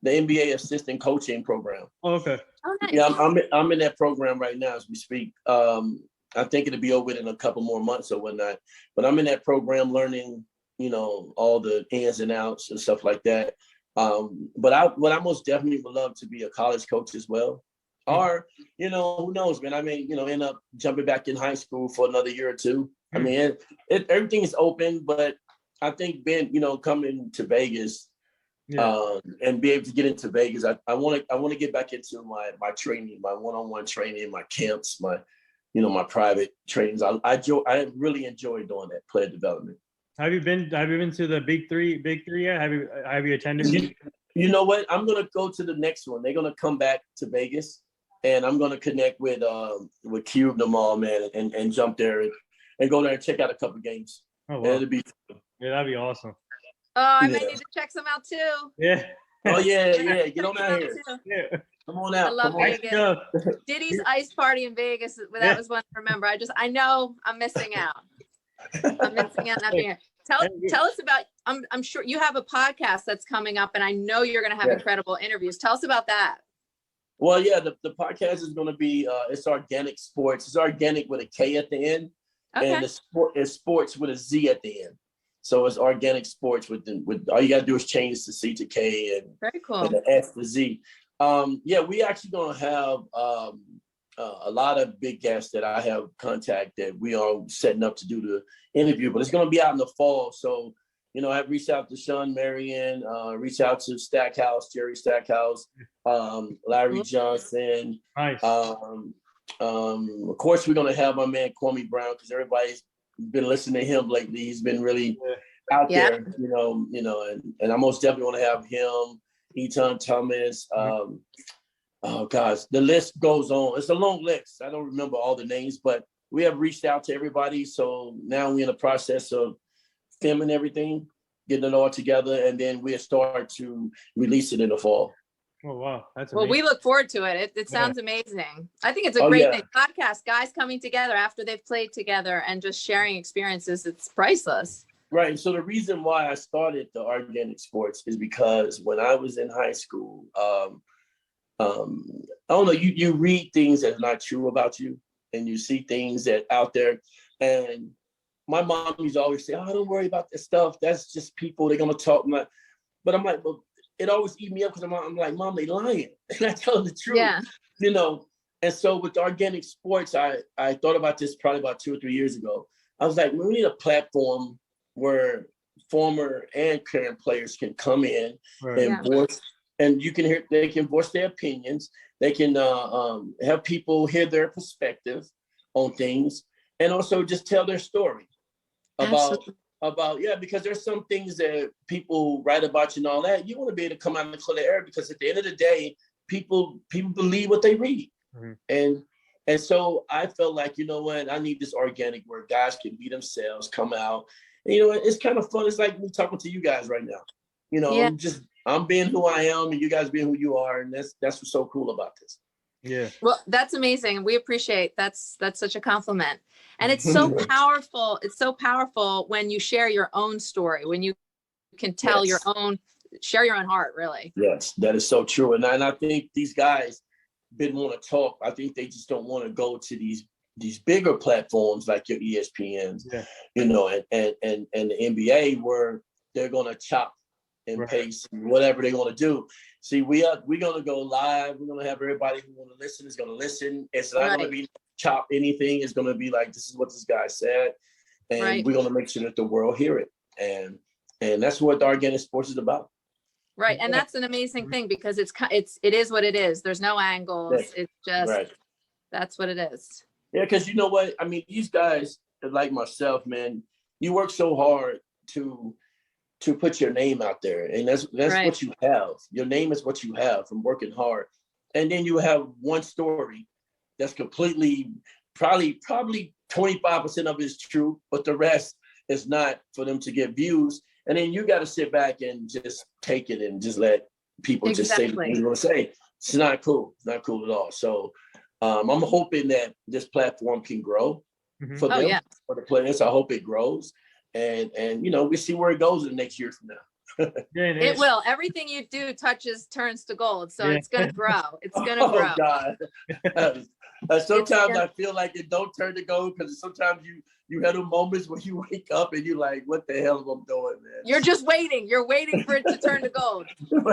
NBA assistant coaching program. Oh, okay. Oh, nice. Yeah, I'm in that program right now as we speak. I think it'll be over in a couple more months or whatnot. But I'm in that program learning, all the ins and outs and stuff like that. But I most definitely would love to be a college coach as well. Or, you know, who knows, man? I may, you know, end up jumping back in high school for another year or two. I mean, everything is open, but I think being, you know, coming to Vegas and be able to get into Vegas, I want to get back into my training, my one-on-one training, my camps, my, you know, my private trainings. I really enjoy doing that, player development. Have you been to the big three yet? Have you attended? You know what? I'm gonna go to the next one. They're gonna come back to Vegas, and I'm gonna connect with Cube tomorrow, man, and jump there and go there and check out a couple games. Oh, wow. It'll be fun. Yeah, that'd be awesome. Oh, I might need to check some out too. Yeah. Oh yeah. Get on out here. Yeah. Come on out. I love Vegas. Diddy's ice party in Vegas. That was one to remember. I know I'm missing out. I'm missing out not being here. Tell us about, I'm sure you have a podcast that's coming up, and I know you're going to have incredible interviews. Tell us about that. Well, yeah, the podcast is going to be, it's Organic Sports. It's organic with a K at the end. Okay. And the sport is sports with a Z at the end. So it's Organic Sports with all you got to do is change the C to K and, very cool. And the S to Z. We actually going to have a lot of big guests that I have contacted. We are setting up to do the interview, but it's going to be out in the fall. So, you know, I've reached out to Sean Marion, reached out to Stackhouse, Jerry Stackhouse, Larry Johnson. Nice. Of course, we're going to have my man Kwame Brown, because everybody's been listening to him lately. He's been really out there, you know, and I most definitely want to have him, Eton Thomas. Oh gosh, the list goes on. It's a long list. I don't remember all the names, but we have reached out to everybody. So now we're in the process of filming everything, getting it all together, and then we'll start to release it in the fall. Oh wow, that's amazing. Well, we look forward to it. It sounds amazing. I think it's a great thing. Podcast, guys coming together after they've played together and just sharing experiences. It's priceless. Right. So the reason why I started the Organic Sports is because when I was in high school, I don't know, you read things that's not true about you, and you see things that out there. And my mom used to always say, "Oh, don't worry about this stuff. That's just people. They're gonna talk." But I'm like, well, it always eat me up, because I'm like, Mom, they lying. And I tell them the truth. Yeah. You know. And so with the Organic Sports, I thought about this probably about 2 or 3 years ago. I was like, we need a platform where former and current players can come in and voice. And they can voice their opinions. They can have people hear their perspective on things, and also just tell their story about, because there's some things that people write about you and all that. You want to be able to come out and clear the air, because at the end of the day, people believe what they read. Mm-hmm. And so I felt like, you know what, I need this organic where guys can be themselves, come out. And, you know, it's kind of fun. It's like me talking to you guys right now. You know, I'm being who I am, and you guys being who you are. And that's what's so cool about this. Yeah. Well, that's amazing. We appreciate that's such a compliment. And it's so powerful. It's so powerful when you share your own story, when you can tell share your own heart, really. Yes, that is so true. And I think these guys didn't want to talk. I think they just don't want to go to these bigger platforms like your ESPNs, you know, and the NBA, where they're going to chop and paste and whatever they're going to do. See, we're going to go live. We're going to have everybody who want to listen is going to listen. It's not going to be chop anything. It's going to be like, this is what this guy said. And we're going to make sure that the world hear it. And that's what the Organic Sports is about. Right. And that's an amazing thing, because it is what it is. There's no angles. It's just, that's what it is. Yeah. Because you know what? I mean, these guys like myself, man, you work so hard to put your name out there. And that's what you have. Your name is what you have from working hard. And then you have one story that's completely, probably 25% of it is true, but the rest is not, for them to get views. And then you got to sit back and just take it and just let people just say what you want to say. It's not cool. It's not cool at all. So I'm hoping that this platform can grow for them, for the players. I hope it grows. And you know, we see where it goes in the next year from now. It will. Everything you do turns to gold. So it's going to grow. It's going to grow. God. Sometimes I feel like it don't turn to gold because sometimes you have the moments where you wake up and you're like, what the hell am I doing, man? You're just waiting. You're waiting for it to turn to gold.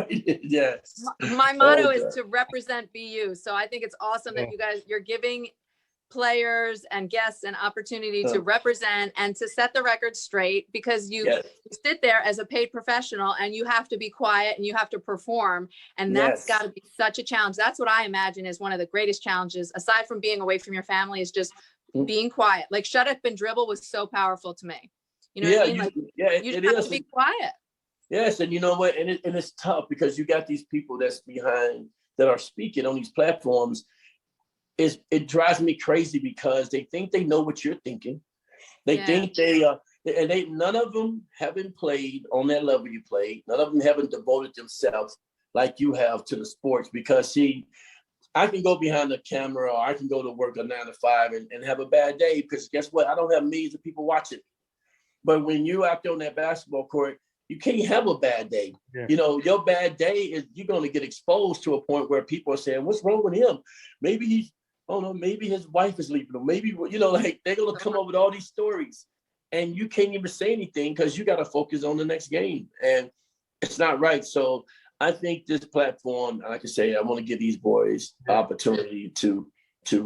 Yes. My motto is to represent BU. So I think it's awesome that you're giving players and guests an opportunity to represent and to set the record straight, because you sit there as a paid professional and you have to be quiet and you have to perform. And that's got to be such a challenge. That's what I imagine is one of the greatest challenges, aside from being away from your family, is just being quiet. Like Shut Up and Dribble was so powerful to me. You know what I mean? Like, you just have to be quiet. Yes. And you know what? And it's tough because you got these people that's behind that are speaking on these platforms. It drives me crazy because they think they know what you're thinking. They think none of them haven't played on that level you played. None of them haven't devoted themselves like you have to the sports, because see, I can go behind the camera or I can go to work a 9 to 5 and have a bad day because guess what? I don't have millions of people watching. But when you're out there on that basketball court, you can't have a bad day. Yeah. You know, your bad day is you're going to get exposed to a point where people are saying, what's wrong with him? Maybe maybe his wife is leaving him. Maybe, like they're going to come up with all these stories and you can't even say anything because you got to focus on the next game. And it's not right. So I think this platform, like I say, I want to give these boys opportunity to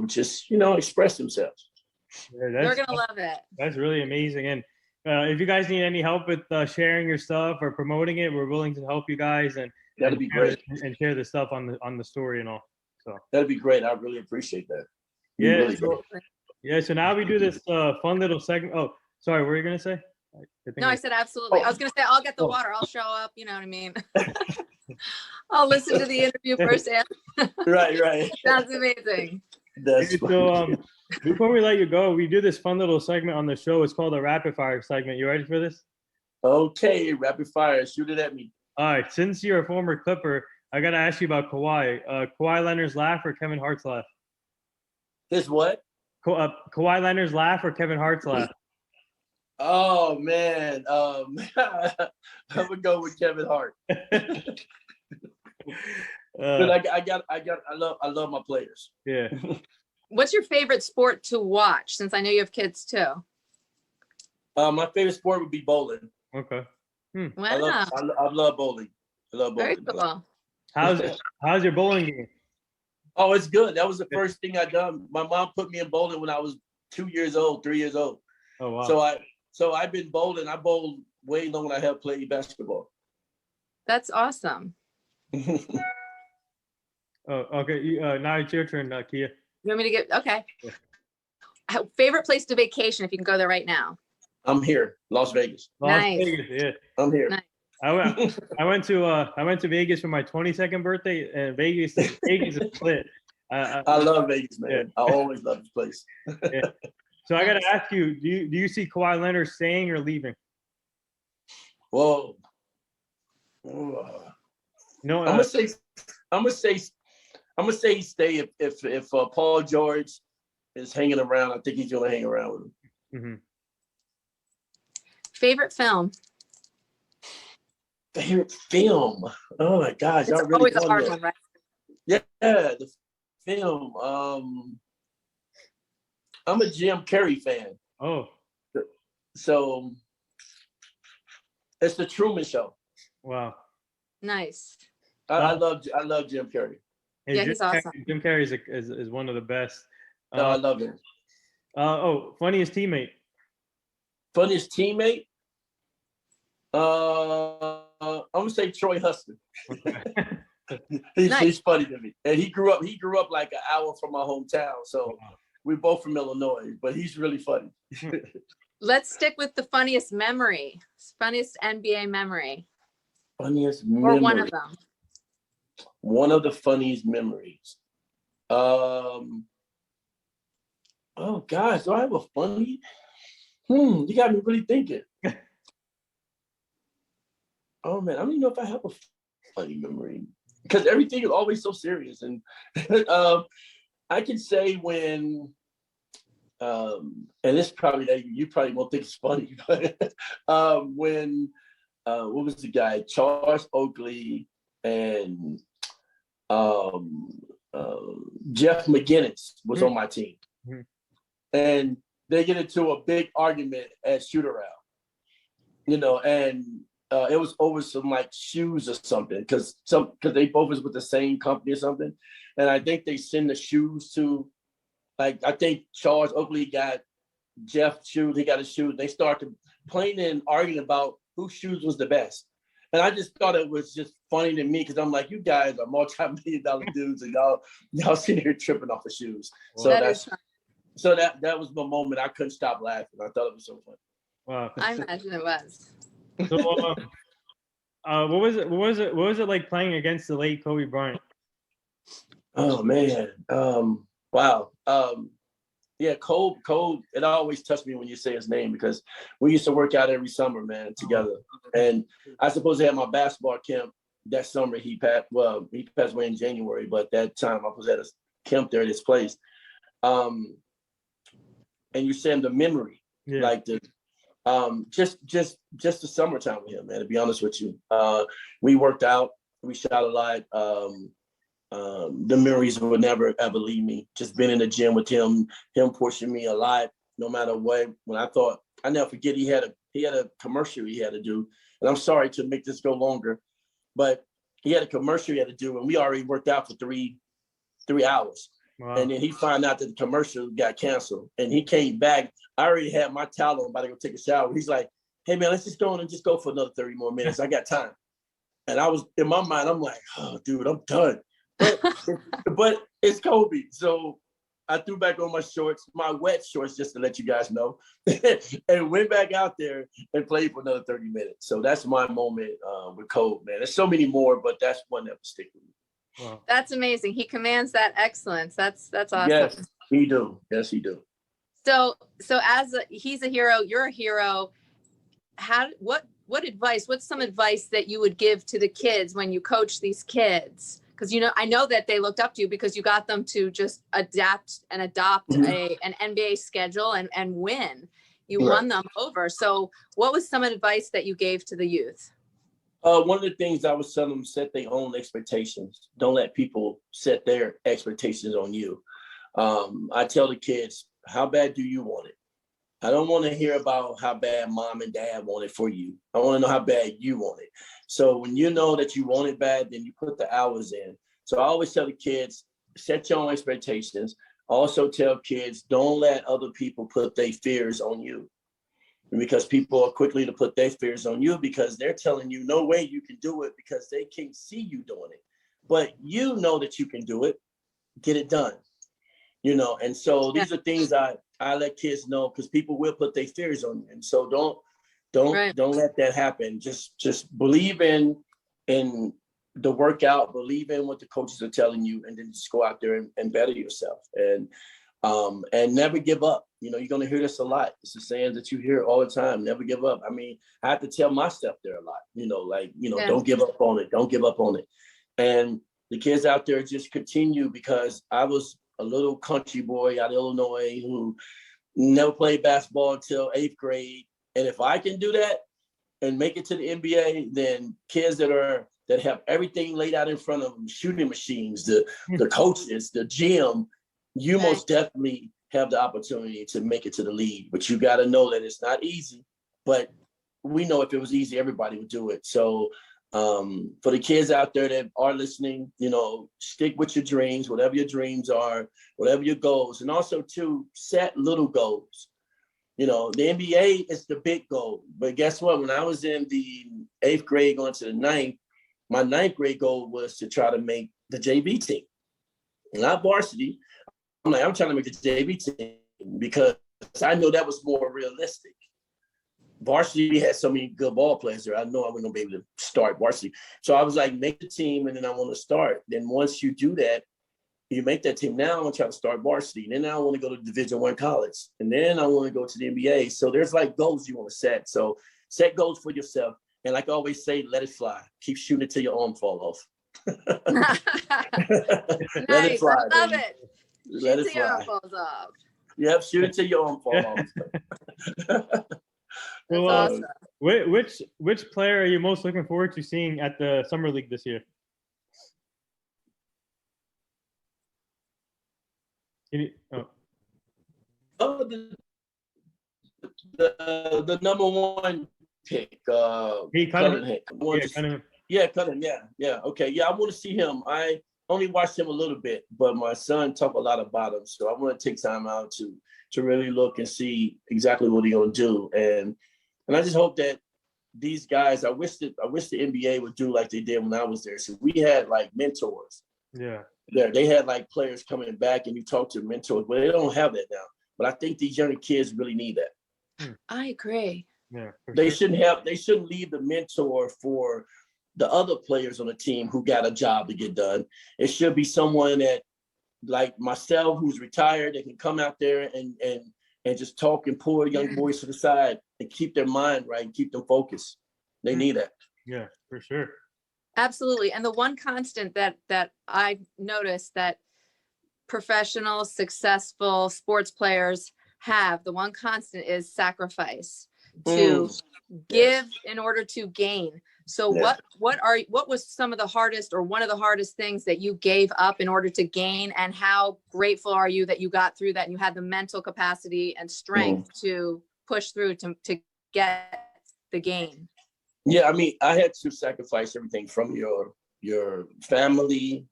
just, express themselves. Yeah, they're going to love it. That's really amazing. And if you guys need any help with sharing your stuff or promoting it, we're willing to help you guys and that'd be great. And share the stuff on the story and all. So that'd be great. I really appreciate that. So now we do this fun little segment. Oh, sorry, what were you gonna say? I said absolutely. I was gonna say I'll get the water. I'll show up. You know what I mean? I'll listen to the interview first. Right. Sounds amazing. So before we let you go, we do this fun little segment on the show. It's called a rapid fire segment. You ready for this? Okay, rapid fire. Shoot it at me. All right. Since you're a former Clipper, I got to ask you about Kawhi. Kawhi Leonard's laugh or Kevin Hart's laugh? His what? Kawhi Leonard's laugh or Kevin Hart's laugh? Oh, man. I would go with Kevin Hart. But I love my players. Yeah. What's your favorite sport to watch, since I know you have kids too? My favorite sport would be bowling. Okay. Wow. I love bowling. Very cool. How's your bowling game? Oh, it's good. That was the first thing I done. My mom put me in bowling when I was 3 years old. Oh wow. So I've been bowling. I bowled way longer than I have played basketball. That's awesome. Oh, okay. Now it's your turn, Kia. You want me to get okay? Yeah. Favorite place to vacation if you can go there right now? I'm here, Las Vegas. Nice. Vegas, yeah. I'm here. Nice. I went to Vegas for my 22nd birthday, and Vegas is split. I love Vegas, man. Yeah. I always love this place. Yeah. So I got to ask you, do you see Kawhi Leonard staying or leaving? Well, no, I'm gonna say stay. If Paul George is hanging around, I think he's gonna hang around with him. Mm-hmm. Favorite film? Favorite film? Oh my gosh, it's always a hard one, right? Yeah, the film. I'm a Jim Carrey fan. Oh, so it's the Truman Show. Wow, nice. I love Jim Carrey. He's awesome. Jim Carrey is one of the best. I love him. Funniest teammate. Funniest teammate? I'm gonna say Troy Huston. He's funny to me, and he grew up like an hour from my hometown, so we're both from Illinois. But he's really funny. Let's stick with the funniest memory, funniest NBA memory. Funniest memory. Or one of them. One of the funniest memories. Oh gosh, do I have a funny? You got me really thinking. Oh man, I don't even know if I have a funny memory because everything is always so serious. And I can say when, and this probably you probably won't think it's funny, but when what was the guy? Charles Oakley and Jeff McGinnis was on my team. Mm-hmm. And they get into a big argument at shoot-around, and it was over some like shoes or something because they both was with the same company or something. And I think they send the shoes to, like, I think Charles Oakley got Jeff's shoes, he got his shoes. They started playing and arguing about whose shoes was the best. And I just thought it was just funny to me because I'm like, you guys are multi-million-dollar dudes and y'all sitting here tripping off the shoes. Wow. So that was my moment. I couldn't stop laughing. I thought it was so funny. Wow. I imagine it was. So, what was it like playing against the late Kobe Bryant? Oh man. Wow. Yeah, Cole, it always touched me when you say his name because we used to work out every summer, man, together. And I suppose I had my basketball camp that summer. He passed away in January, but that time I was at a camp there at his place. And you said the memory, like the just the summertime with him, man, to be honest with you. We worked out, we shot a lot. The memories would never ever leave me. Just being in the gym with him pushing me a lot, no matter what. When I never forget, he had a commercial he had to do. And I'm sorry to make this go longer, but he had a commercial he had to do, and we already worked out for three hours. Wow. And then he found out that the commercial got canceled, and he came back. I already had my towel on, about to go take a shower. He's like, "Hey man, let's just go on and just go for another 30 more minutes. I got time." And I was in my mind, I'm like, "Oh, dude, I'm done." But it's Kobe, so I threw back on my shorts, my wet shorts, just to let you guys know, and went back out there and played for another 30 minutes. So that's my moment with Kobe, man. There's so many more, but that's one that will stick with me. Wow. That's amazing. He commands that excellence. That's awesome. Yes, he do. Yes, he do. So he's a hero, you're a hero. What's some advice that you would give to the kids when you coach these kids? Because I know that they looked up to you because you got them to just adapt and adopt an NBA schedule and win. You won them over. So what was some advice that you gave to the youth? One of the things I was telling them, set their own expectations. Don't let people set their expectations on you. I tell the kids, how bad do you want it? I don't want to hear about how bad mom and dad want it for you. I want to know how bad you want it. So when you know that you want it bad, then you put the hours in. So I always tell the kids, set your own expectations. Also tell kids, don't let other people put their fears on you. Because people are quickly to put their fears on you because they're telling you no way you can do it because they can't see you doing it. But you know that you can do it. Get it done. And so these are things I let kids know because people will put their fears on you. And so don't let that happen. Just believe in the workout, believe in what the coaches are telling you, and then just go out there and better yourself. And never give up. You're going to hear this a lot. It's the saying that you hear all the time, never give up. I mean, I have to tell myself there a lot, don't give up on it. Don't give up on it. And the kids out there just continue because I was a little country boy out of Illinois who never played basketball until 8th grade. And if I can do that and make it to the NBA, then kids that have everything laid out in front of them, shooting machines, the coaches, the gym, you most definitely have the opportunity to make it to the league. But you got to know that it's not easy. But we know if it was easy, everybody would do it. So for the kids out there that are listening, stick with your dreams, whatever your dreams are, whatever your goals. And also, to set little goals. The NBA is the big goal. But guess what? When I was in the 8th grade going to the 9th, my 9th grade goal was to try to make the JV team. Not varsity. I'm trying to make the JV team because I know that was more realistic. Varsity had so many good ball players there. I know I wasn't going to be able to start varsity. So I was like, make the team, and then I want to start. Then once you do that, you make that team. Now I want to try to start varsity. Then I want to go to Division I college. And then I want to go to the NBA. So there's like goals you want to set. So set goals for yourself. And like I always say, let it fly. Keep shooting it till your arm fall off. Nice. Let it fly. I love baby. it. Let it fly. Your arm falls off. Yep, shoot it till your arm fall off. That's awesome. Which player are you most looking forward to seeing at the Summer League this year? Can you, oh. Oh, the number one pick, Cunningham. Yeah, Cunningham. Yeah. Okay. Yeah, I want to see him. I only watched him a little bit, but my son talked a lot about him, so I want to take time out to really look and see exactly what he's gonna do. And I just hope that these guys. I wish the NBA would do like they did when I was there. So we had like mentors. Yeah. Yeah, they had like players coming back and you talk to mentors, but they don't have that now. But I think these younger kids really need that. I agree. Yeah, they shouldn't leave the mentor for the other players on the team who got a job to get done. It should be someone that, like myself, who's retired, that can come out there and just talk and pull the young boys to the side and keep their mind right and keep them focused. They need that. Yeah, for sure. Absolutely. And the one constant that I've noticed that professional, successful sports players have, the one constant is sacrifice, to give in order to gain. So what was some of the hardest, or one of the hardest things that you gave up in order to gain, and how grateful are you that you got through that and you had the mental capacity and strength to push through to get the gain? Yeah, I mean, I had to sacrifice everything from your family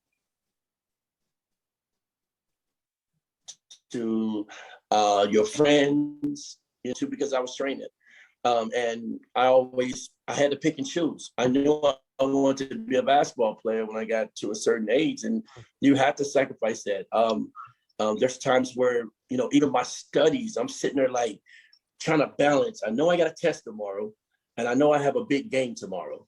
to your friends, because I was training. And I had to pick and choose. I knew I wanted to be a basketball player when I got to a certain age, and you have to sacrifice that. There's times where, even my studies, I'm sitting there like trying to balance. I know I got a test tomorrow, and I know I have a big game tomorrow.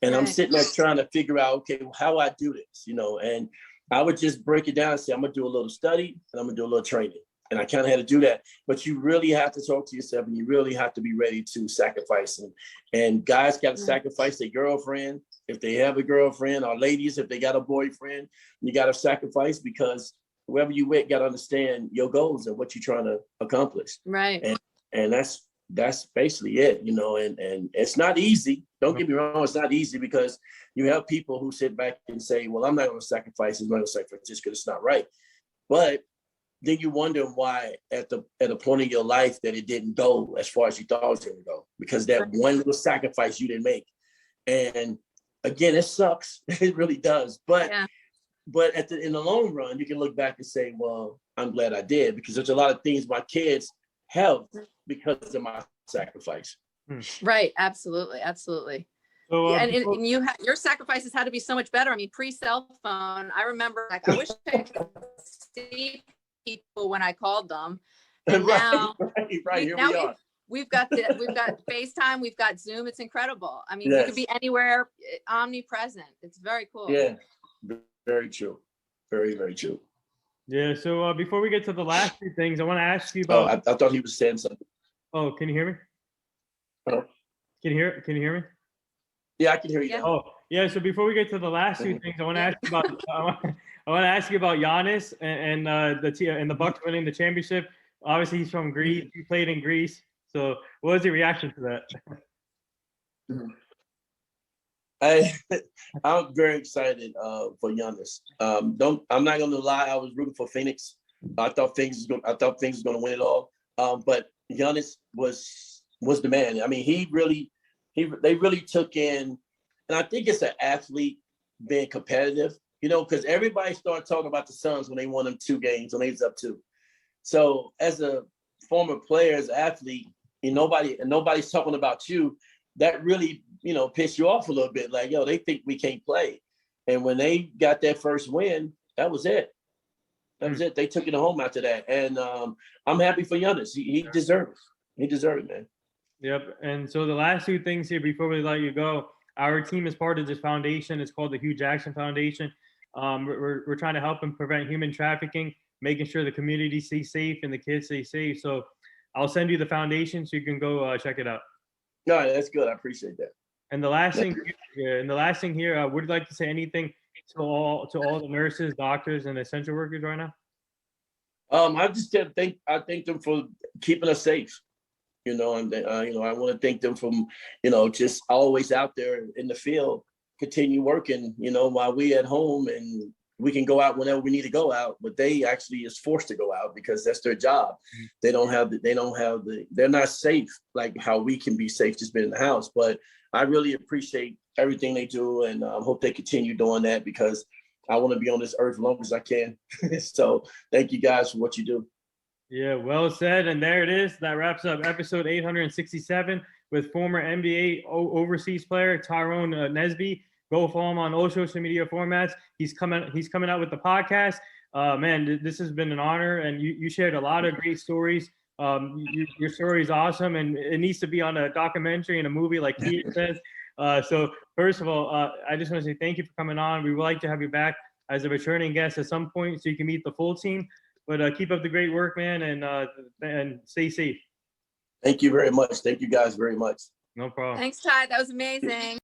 And I'm sitting there trying to figure out, okay, how I do this, and I would just break it down and say, I'm gonna do a little study and I'm gonna do a little training. And I kind of had to do that. But you really have to talk to yourself, and you really have to be ready to sacrifice. And guys got to sacrifice their girlfriend if they have a girlfriend, or ladies if they got a boyfriend. You got to sacrifice, because whoever you with got to understand your goals and what you're trying to accomplish. Right. And that's basically it, and it's not easy. Don't get me wrong, it's not easy, because you have people who sit back and say, well, I'm not going to sacrifice. I'm not going to sacrifice just because it's not right. But then you wonder why at a point in your life that it didn't go as far as you thought it was going to go, because that one little sacrifice you didn't make. And again, it sucks. It really does. But in the long run, you can look back and say, well, I'm glad I did, because there's a lot of things my kids have because of my sacrifice. Right. Absolutely. Absolutely. So, and your sacrifices had to be so much better. I mean, pre-cell phone, I remember, like, I wish I could see people when I called them. And now, Here we are. We've got FaceTime, we've got Zoom. It's incredible. I mean, you could be anywhere, omnipresent. It's very cool. Yeah, very true. Very, very true. Yeah. So before we get to the last two things, I want to ask you about. I thought he was saying something. Oh, can you hear me? Hello? Can you hear me? Yeah, I can hear you. Yeah. Oh, yeah. So before we get to the last two things, I want to ask you about. I want to ask you about Giannis and the Bucks winning the championship. Obviously, he's from Greece. He played in Greece. So, what was your reaction to that? I'm very excited for Giannis. I'm not going to lie. I was rooting for Phoenix. I thought Phoenix was going to win it all. But Giannis was the man. I mean, they really took in, and I think it's an athlete being competitive, because everybody started talking about the Suns when they won them 2 games, when they was up 2. So as a former player, as an athlete, nobody's talking about you. That really, pissed you off a little bit. Like, they think we can't play. And when they got that first win, that was it. That was it. They took it home after that. And I'm happy for Giannis. He deserves it. He deserves it, man. Yep. And so the last two things here before we let you go, our team is part of this foundation. It's called the Hugh Jackson Foundation. We're trying to help and prevent human trafficking, making sure the community stays safe and the kids stay safe. So I'll send you the foundation so you can go check it out. No, that's good. I appreciate that. And the last thing here, would you like to say anything to all the nurses, doctors, and essential workers right now? I just thank them for keeping us safe. And I want to thank them from, just always out there in the field, continue working, while we at home and we can go out whenever we need to go out, but they actually is forced to go out because that's their job. They're not safe like how we can be safe just being in the house. But I really appreciate everything they do, and hope they continue doing that because I want to be on this earth as long as I can. So thank you guys for what you do. Yeah, well said. And there it is. That wraps up episode 867 with former NBA overseas player Tyrone Nesby. Go follow him on all social media formats. He's coming out with the podcast. Man, this has been an honor, and you shared a lot of great stories. Your story is awesome, and it needs to be on a documentary and a movie, like he says. So first of all, I just want to say thank you for coming on. We would like to have you back as a returning guest at some point so you can meet the full team. But keep up the great work, man, and stay safe. Thank you very much. Thank you guys very much. No problem. Thanks, Ty. That was amazing.